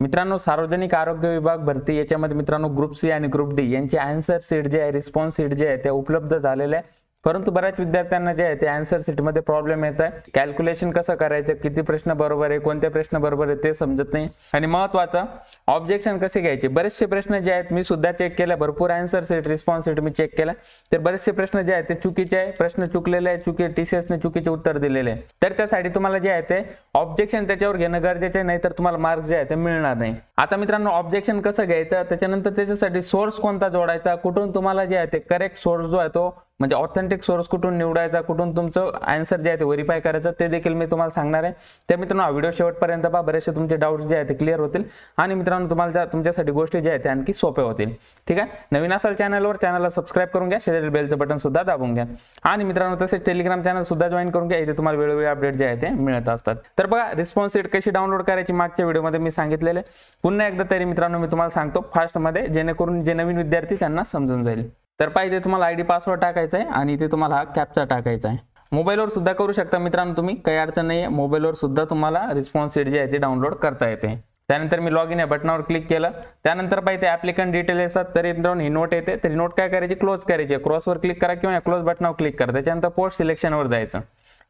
मित्रांनो, सार्वजनिक आरोग्य विभाग भरती याच्यामध्ये मित्रांनो ग्रुप सी आणि ग्रुप डी यांचे आन्सर शीट जे आहे, रिस्पॉन्स शीट जे आहे ते उपलब्ध झालेले आहे। परंतु बऱ्याच विद्यार्थ्यांना जे आहे ते आन्सर शीट मध्ये प्रॉब्लेम येत आहे। कॅल्क्युलेशन कसं करायचं, किती प्रश्न बरोबर आहे, कोणते प्रश्न बरोबर आहे ते समजत नाही। आणि महत्त्वाचं ऑब्जेक्शन कसे घ्यायचे, बरेचसे प्रश्न जे आहेत मी सुद्धा चेक केले, भरपूर आन्सर शीट रिस्पॉन्स शीट मी चेक केला, तर बरेचसे प्रश्न जे आहेत ते चुकीचे आहे, प्रश्न चुकलेले आहे, TCS ने चुकीचे उत्तर दिलेले आहे। तर त्यासाठी तुम्हाला जे आहे ते ऑब्जेक्शन त्याच्यावर घेणं गरजेचं आहे, नाही तर तुम्हाला मार्क जे आहे ते मिळणार नाही। आता मित्रांनो, ऑब्जेक्शन कसं घ्यायचं, त्याच्यानंतर त्याच्यासाठी सोर्स कोणता जोडायचा, कुठून तुम्हाला जे आहे ते करेक्ट सोर्स जो आहे तो म्हणजे ऑथेंटिक सोर्स कुठून निवडायचा, कुठून तुमचं आन्सर जे आहे ते व्हेरीफाय करायचं ते देखील मी तुम्हाला सांगणार आहे। तर मित्रांनो, हा व्हिडिओ शेवटपर्यंत पहा, बरेचसे तुमचे डाउट्स जे आहेत ते क्लिअर होतील आणि मित्रांनो तुम्हाला तुमच्यासाठी गोष्टी जे आहेत ते आणखी सोप्या होतील। ठीक आहे, नवीन असाल चॅनलला सबस्क्राइब करून घ्या, शेजारी बेलचं बटन सुद्धा दाबून घ्या आणि मित्रांनो तसेच टेलिग्राम चॅनल सुद्धा जॉईन करून घ्या, इथे तुम्हाला वेळोवेळी अपडेट जे आहे ते मिळत असतात। तर बघा, रिस्पॉन्स शीट कशी डाउनलोड करायची मागच्या व्हिडिओमध्ये मी सांगितलेले, पुन्हा एकदा तरी मित्रांनो मी तुम्हाला सांगतो फास्ट मध्ये, जेणेकरून जे नवीन विद्यार्थी त्यांना समजून जाईल। तर पाहिजे तुम्हाला आयडी पासवर्ड टाकायचा आहे आणि इथे तुम्हाला हा कॅप्चा टाकायचा आहे। मोबाईलवर सुद्धा करू शकता मित्रांनो तुम्ही, काही अडचण नाही आहे, मोबाईलवर सुद्धा तुम्हाला रिस्पॉन्स शीट जे आहे ते डाउनलोड करता येते। त्यानंतर मी लॉग इन या बटनावर क्लिक केलं, त्यानंतर पाहिजे ऍप्लिकंट डिटेल येतात, तर मित्रांनो ही नोट येते, तर नोट काय करायची, क्लोज करायची, क्रॉसवर क्लिक करा किंवा क्लोज बटनावर क्लिक करा, त्याच्यानंतर पोस्ट सिलेक्शनवर जायचं।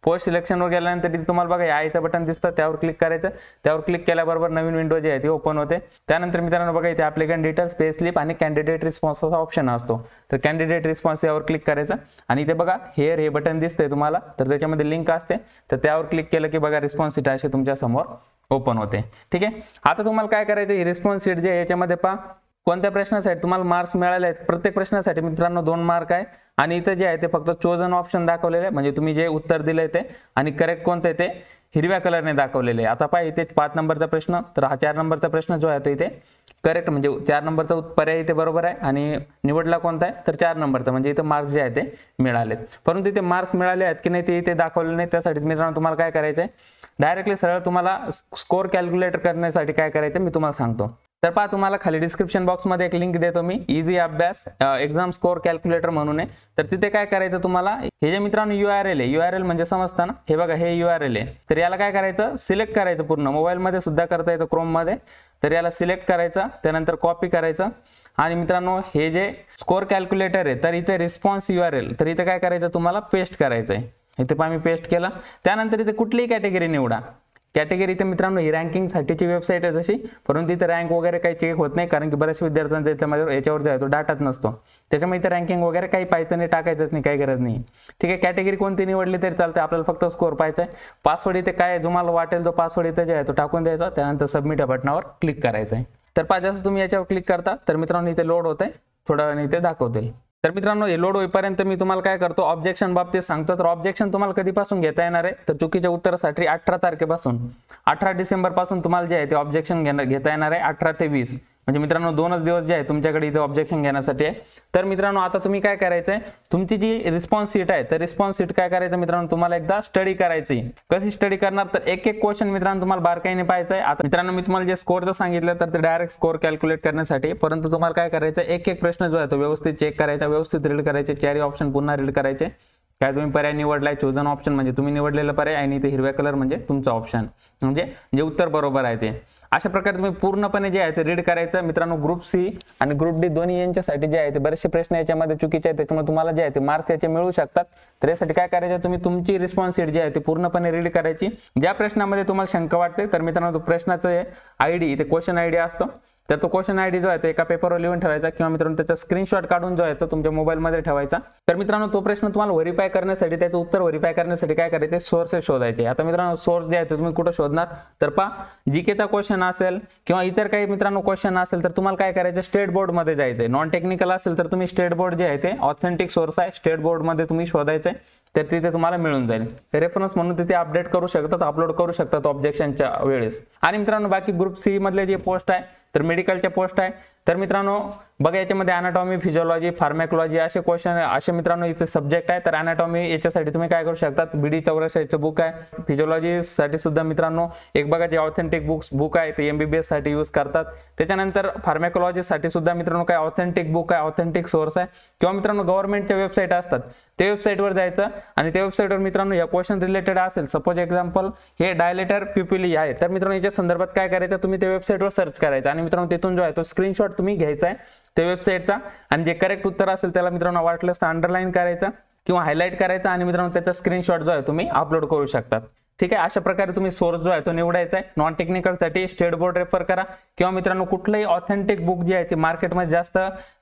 पोस्ट सिलेक्शनवर गेल्यानंतर तिथे तुम्हाला बघा आयचं बटन दिसतं, त्यावर क्लिक करायचं, त्यावर क्लिक केल्याबरोबर नवीन विंडो जी आहे ती ओपन होते। त्यानंतर मित्रांनो बघा इथे ऍप्लिकंट डिटेल्स, पे स्लिप आणि कॅन्डिडेट रिस्पॉन्सचा ऑप्शन असतो, तर कॅन्डिडेट रिस्पॉन्स यावर क्लिक करायचं आणि इथे बघा हे बटन दिसतंय तुम्हाला, तर त्याच्यामध्ये लिंक असते, तर त्यावर क्लिक केलं की बघा रिस्पॉन्स शीट अशी तुमच्या समोर ओपन होते। ठीक आहे, आता तुम्हाला काय करायचं, ही रिस्पॉन्स शीट जे आहे याच्यामध्ये पहा कोणत्या प्रश्नासाठी तुम्हाला मार्क्स मिळाले आहेत। प्रत्येक प्रश्नासाठी मित्रांनो 2 मार्क आहे आणि इथे जे आहे ते फक्त चोजन ऑप्शन दाखवलेले आहे, म्हणजे तुम्ही जे उत्तर दिले ते आणि करेक्ट कोणते ते हिरव्या कलरने दाखवलेले आहे। आता पाहिजे इथे 5 नंबरचा प्रश्न, तर हा 4 नंबरचा प्रश्न जो आहे तो इथे करेक्ट म्हणजे 4 नंबरचा पर्याय इथे बरोबर आहे आणि निवडला कोणता आहे तर 4 नंबरचा, म्हणजे इथे मार्क्स जे आहे ते मिळालेत। परंतु इथे मार्क्स मिळाले आहेत की नाही ते इथे दाखवले नाही, त्यासाठी मित्रांनो तुम्हाला काय करायचं आहे, डायरेक्टली सरळ तुम्हाला स्कोर कॅल्क्युलेटर करण्यासाठी काय करायचं मी तुम्हाला सांगतो। तर पहा, तुम्हाला खाली डिस्क्रिप्शन बॉक्स मध्ये एक लिंक देतो मी, इझी अभ्यास एक्झाम स्कोर कॅल्क्युलेटर म्हणून आहे, तर तिथे काय करायचं तुम्हाला, हे जे मित्रांनो URL आहे, URL म्हणजे समजतं ना, हे बघा हे URL आहे, तर याला काय करायचं, सिलेक्ट करायचं, पूर्ण मोबाईल मध्ये सुद्धा करता येतं क्रोम मध्ये, तर याला सिलेक्ट करायचं, त्यानंतर कॉपी करायचं आणि मित्रांनो हे जे स्कोर कॅल्क्युलेटर आहे तर इथे रिस्पॉन्स URL, तर इथे काय करायचं तुम्हाला पेस्ट करायचं आहे, इथे पहा मी पेस्ट केलं। त्यानंतर इथे कुठलीही कॅटेगरी निवडा, कॅटेगरी इथे मित्रांनो ही रँकिंग साठीची वेबसाईट आहे जशी, परंतु इथे रँक वगैरे काही चेक होत नाही, कारण की बऱ्याच विद्यार्थ्यांचा याच्यावर जो आहे तो डाटाच नसतो, त्याच्यामुळे इथे रँकिंग वगैरे काही पाहायचं नाही, टाकायचंच नाही, काही गरज नाही। ठीक आहे, कॅटेगरी कोणती निवडली तरी चालते, आपल्याला फक्त स्कोर पाहायचा आहे। पासवर्ड इथे काय तुम्हाला वाटेल तो पासवर्ड इथे जे आहे तो टाकून द्यायचा, त्यानंतर सबमिट या बटनावर क्लिक करायचं आहे। तर पाहिजे जसं तुम्ही याच्यावर क्लिक करता तर मित्रांनो इथे लोड होत आहे, थोड्या वेळाने इथे दाखवतील। तर मित्रांनो हे लोड होईपर्यंत मी तुम्हाला काय करतो, ऑब्जेक्शन बाबतीत सांगतो। तर ऑब्जेक्शन तुम्हाला कधीपासून घेता येणार आहे, तर चुकीच्या उत्तरासाठी 18 तारखेपासून, 18 डिसेंबर पासून तुम्हाला जे आहे ते ऑब्जेक्शन घेता येणार आहे, 18 ते 20, म्हणजे मित्रांनो 2च दिवस जे आहे तुमच्याकडे इथे ऑब्जेक्शन घेण्यासाठी आहे। तर मित्रांनो आता तुम्ही काय करायचंय, तुमची जी रिस्पॉन्स शीट आहे तर रिस्पॉन्स शीट काय करायचं मित्रांनो, तुम्हाला एकदा स्टडी करायची। कशी स्टडी करणार, तर एक क्वेश्चन मित्रांनो तुम्हाला बारकाईने पाहायचं आहे। आता मित्रांनो मी तुम्हाला जे स्कोरचं सांगितलं तर ते डायरेक्ट स्कोर कॅल्क्युलेट करण्यासाठी, परंतु तुम्हाला काय करायचं, एक प्रश्न जो आहे तो व्यवस्थित चेक करायचा, व्यवस्थित रीड करायचे, 4 ऑप्शन पुन्हा रीड करायचे। काय तुम्ही पर्याय निवडलाय, चोजन ऑप्शन म्हणजे तुम्ही निवडलेला पर्याय आणि इथे हिरव्या कलर म्हणजे तुमचा ऑप्शन, म्हणजे जे उत्तर बरोबर आहे ते, अशा प्रकारे तुम्ही पूर्णपणे जे आहे ते रीड करायचं। मित्रांनो ग्रुप सी आणि ग्रुप डी दोन्ही यांच्यासाठी जे आहे ते बरेचसे प्रश्न याच्यामध्ये चुकीचे आहेत, त्याच्यामुळे तुम्हाला जे आहे ते मार्क्स याचे मिळू शकतात। तर यासाठी काय करायचं, तुम्ही तुमची रिस्पॉन्स शीट जी आहे ती पूर्णपणे रीड करायची। ज्या प्रश्नामध्ये तुम्हाला शंका वाटते तर मित्रांनो तो प्रश्नाचं आयडी इथे क्वेश्चन आयडी असतो, तर तो क्वेश्चन आयडी जो आहे तो एका पेपरवर लिहून ठेवायचा किंवा मित्रांनो त्याचा स्क्रीनशॉट काढून जो आहे तो तुमच्या मोबाईलमध्ये ठेवायचा। तर मित्रांनो तो प्रश्न तुम्हाला व्हेरीफाय करण्यासाठी, त्याचं उत्तर व्हेरीफाय करण्यासाठी काय करायचे, सोर्सेस शोधायचे। आता मित्रांनो सोर्स जे आहे ते तुम्ही कुठे शोधणार, तर पहा जीकेचा क्वेश्चन असेल किंवा इतर काही मित्रांनो क्वेश्चन असेल तर तुम्हाला काय करायचं, स्टेट बोर्ड मध्ये जायचंय। नॉन टेक्निकल असेल तर तुम्ही स्टेट बोर्ड जे आहे ते ऑथेंटिक सोर्स आहे, स्टेट बोर्ड मध्ये तुम्ही शोधायचंय, तर तिथे तुम्हाला मिळून जाईल। रेफरन्स म्हणून तिथे अपडेट करू शकतात, अपलोड करू शकतात ऑब्जेक्शनच्या वेळेस। आणि मित्रांनो बाकी ग्रुप सी मधले जे पोस्ट आहे तर मेडिकलच्या पोस्ट आहे। तर मित्रांनो बघा याच्यामध्ये अनाटॉमी, फिजिओलॉजी, फार्मॅकोलॉजी असे क्वेश्चन असे मित्रांनो इथे सब्जेक्ट आहे। तर अनाटॉमी याच्यासाठी तुम्ही काय करू शकता, BD 84चं बुक आहे। फिजिओलॉजी साठी सुद्धा मित्रांनो एक बघा जे ऑथेंटिक बुक आहे ते MBBS साठी यूज करतात। त्याच्यानंतर फार्मॅकोलॉजी साठी सुद्धा मित्रांनो काय ऑथेंटिक बुक आहे, ऑथेंटिक सोर्स आहे, किंवा मित्रांनो गव्हर्नमेंटच्या वेबसाईट असतात त्या वेबसाईटवर जायचं आणि त्या वेबसाईटवर मित्रांनो या क्वेश्चन रिलेटेड असेल, सपोज एक्झाम्पल हे डायलेटर प्युपिली आहे, तर मित्रांनो याच्या संदर्भात काय करायचं, तुम्ही त्या वेबसाईटवर सर्च करायचं आणि मित्रांनो तिथून जो आहे तो स्क्रीनशॉट तुम्ही घ्यायचा आहे त्या वेबसाईटचा आणि जे करेक्ट उत्तर असेल त्याला मित्रांनो वाटलंस तर अंडरलाईन करायचं किंवा हायलाइट करायचा आणि मित्रांनो त्याचा स्क्रीनशॉट जो आहे तुम्ही अपलोड करू शकतात। ठीक आहे, अशा प्रकारे तुम्ही सोर्स जो आहे तो निवडायचा आहे। नॉन टेक्निकल साठी स्टेट बोर्ड रेफर करा किंवा मित्रांनो कुठलंही ऑथेंटिक बुक जे आहे ते मार्केटमध्ये जास्त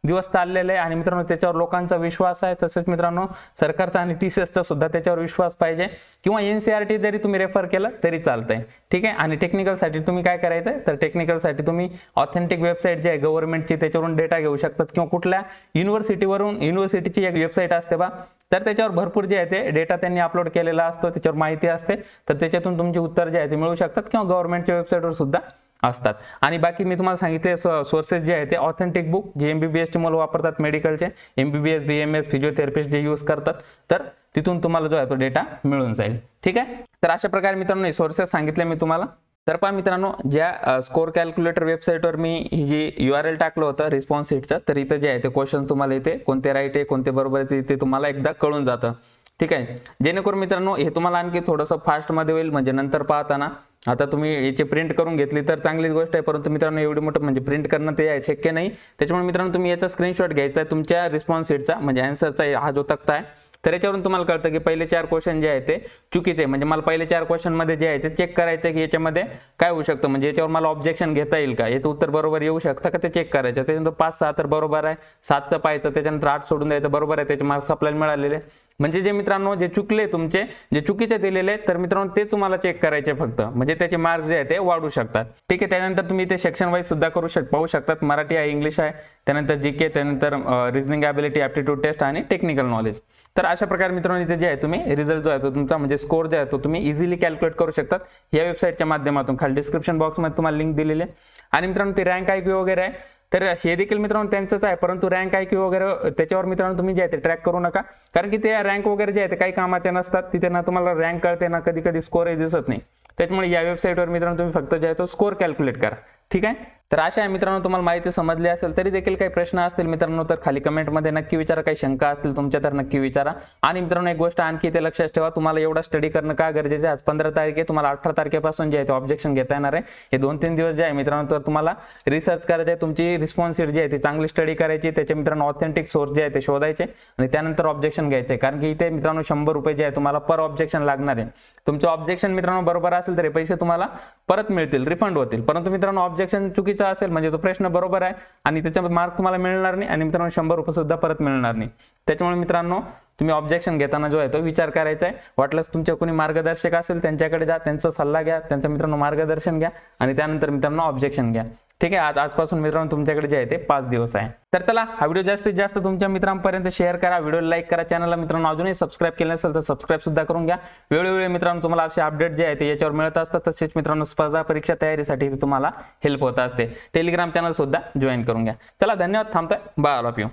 दिवस चाललेलं आहे आणि मित्रांनो त्याच्यावर लोकांचा विश्वास आहे, तसेच मित्रांनो सरकारचा आणि TCSचा सुद्धा त्याच्यावर विश्वास पाहिजे, किंवा NCERT जरी तुम्ही रेफर केलं तरी चालतंय। ठीक आहे, आणि टेक्निकल साठी तुम्ही काय करायचं तर टेक्निकल साठी तुम्ही ऑथेंटिक वेबसाईट जे आहे गव्हर्नमेंटची त्याच्यावरून डेटा घेऊ शकतात किंवा कुठल्या युनिव्हर्सिटीची एक वेबसाईट असते बा, तर त्याच्यावर भरपूर जे आहे ते डेटा त्यांनी अपलोड केलेला असतो, त्याच्यावर माहिती असते, तर त्याच्यातून तुमचे उत्तर जे आहे ते मिळू शकतात किंवा गव्हर्नमेंटच्या वेबसाईटवर सुद्धा असतात। आणि बाकी मी तुम्हाला सांगितले सोर्सेस जे आहे ते ऑथेंटिक बुक जे MBBS चे मुलं वापरतात, मेडिकलचे MBBS BMS फिजिओथेरपिस्ट जे यूज करतात, तर तिथून तुम्हाला जो आहे तो डेटा मिळून जाईल। ठीक आहे, तर अशा प्रकारे मित्रांनो सोर्सेस सांगितले मी तुम्हाला। तर पहा मित्रांनो ज्या स्कोर कॅल्क्युलेटर वेबसाईटवर मी ही जी URL टाकलं होतं रिस्पॉन्स शीटचं, तर इथं जे आहे ते क्वेश्चन तुम्हाला इथे कोणते राईट आहे कोणते बरोबर आहे ते तुम्हाला एकदा कळून जातं। ठीक आहे, जेणेकरून मित्रांनो हे तुम्हाला आणखी थोडंसं फास्ट मध्ये होईल, म्हणजे नंतर पाहताना आता तुम्ही याची प्रिंट करून घेतली तर चांगलीच गोष्ट आहे, परंतु मित्रांनो एवढी मोठं म्हणजे प्रिंट करणं ते शक्य नाही, त्याच्यामुळे मित्रांनो तुम्ही याचा स्क्रीनशॉट घ्यायचा आहे तुमच्या रिस्पॉन्स शीटचा, म्हणजे आन्सरचा हा जो तक्ता आहे, तर याच्यावरून तुम्हाला कळतं की पहिले 4 क्वेश्चन जे आहे ते चुकीचे, म्हणजे मला पहिले 4 क्वेश्चन मध्ये जे आहे ते चेक करायचं की याच्यामध्ये काय होऊ शकतं, म्हणजे याच्यावर मला ऑब्जेक्शन घेता येईल का, याचं उत्तर बरोबर येऊ शकतं का ते चेक करायचं। त्याच्यानंतर 5-6 तर बरोबर आहे, 7चं पाहायचं, त्याच्यानंतर 8 सोडून द्यायचं, बरोबर आहे, त्याचे मार्क्स आपल्याला मिळालेले। म्हणजे जे मित्रांनो जे चुकले तुमचे जे चुकीचे दिलेले तर मित्रांनो ते तुम्हाला चेक करायचे फक्त, म्हणजे त्याचे मार्क्स जे आहे ते वाढू शकतात। ठीक आहे, त्यानंतर तुम्ही ते सेक्शन वाईज सुद्धा पाहू शकतात, मराठी आहे, इंग्लिश आहे, त्यानंतर GK, त्यानंतर रिझनिंग ॲबिलिटी, ॲप्टिट्यूड टेस्ट आणि टेक्निकल नॉलेज। तर अशा प्रकारे मित्रांनो इथे जे आहे तुम्ही रिझल्ट जो आहे तो तुमचा म्हणजे स्कोर जो आहे तो तुम्ही इझिली कॅल्क्युलेट करू शकतात या वेबसाईटच्या माध्यमातून। खाली डिस्क्रिप्शन बॉक्समध्ये तुम्हाला लिंक दिलेली आहे। आणि मित्रांनो ती रँक IQ वगैरे आहे, तर हे देखील मित्रांनो त्यांचंच आहे, परंतु रँक IQ वगैरे त्याच्यावर मित्रांनो तुम्ही जे आहे ते ट्रॅक करू नका, कारण की ते रँक वगैरे जे आहे ते काही कामाचे नसतात, तिथे ना तुम्हाला रँक कळते ना कधी कधी स्कोरही दिसत नाही, त्याच्यामुळे या वेबसाईटवर मित्रांनो तुम्ही फक्त जे आहे तो स्कोर कॅल्क्युलेट करा। ठीक आहे, तर अशा आहे मित्रांनो, तुम्हाला माहिती समजली असेल, तरी देखील काही प्रश्न असतील मित्रांनो तर खाली कमेंटमध्ये नक्की विचारा, काही शंका असतील तुमच्या तर नक्की विचारा। आणि मित्रांनो एक गोष्ट आणखी ते लक्षात ठेवा, तुम्हाला एवढा स्टडी करणं का गरजेचं आहे, आज 15 तारीख आहे, तुम्हाला 18 तारखेपासून जे आहे ते ऑब्जेक्शन घेता येणार आहे। हे 2-3 दिवस जे आहे मित्रांनो तर तुम्हाला रिसर्च करायचं आहे, तुमची रिस्पॉन्स शीट जी आहे ती चांगली स्टडी करायची, त्याचे मित्रांनो ऑथेंटिक सोर्स जे आहे ते शोधायचे आणि त्यानंतर ऑब्जेक्शन घ्यायचे, कारण की इथे मित्रांनो 100 रुपये जे आहे तुम्हाला पर ऑब्जेक्शन लागणार आहे। तुमचं ऑब्जेक्शन मित्रांनो बरोबर असेल तर हे पैसे तुम्हाला परत मिळतील, रिफंड होतील, परंतु मित्रांनो ऑब्जेक्शन चुकीचं असेल म्हणजे तो प्रश्न बरोबर आहे आणि त्याचा मार्क तुम्हाला मिळणार नाही आणि मित्रांनो 100 रुपये सुद्धा परत मिळणार नाही। त्याच्यामुळे मित्रांनो तुम्ही ऑब्जेक्शन घेताना जो आहे तो विचार करायचा आहे, वाटल्यास तुमच्या कोणी मार्गदर्शक असेल त्यांच्याकडे जा, त्यांचा सल्ला घ्या, त्यांचं मित्रांनो मार्गदर्शन घ्या आणि त्यानंतर मित्रांनो ऑब्जेक्शन घ्या। ठीक आहे, आजपासून मित्रांनो तुमच्याकडे जे आहे ते 5 दिवस आहे। तर चला हा व्हिडिओ जास्तीत जास्त तुमच्या मित्रांपर्यंत शेअर करा, व्हिडिओला लाईक करा, चॅनलला मित्रांनो अजूनही सबस्क्राईब केलं नसेल तर सबस्क्राईब सुद्धा करून घ्या। वेळोवेळी मित्रांनो तुम्हाला असे अपडेट जे आहे ते याच्यावर मिळत असतात, तसेच मित्रांनो स्पर्धा परीक्षा तयारीसाठी तुम्हाला हेल्प होत असते। टेलिग्राम चॅनल सुद्धा जॉईन करून घ्या। चला धन्यवाद, थांबतोय, बाय ऑल ऑफ यू।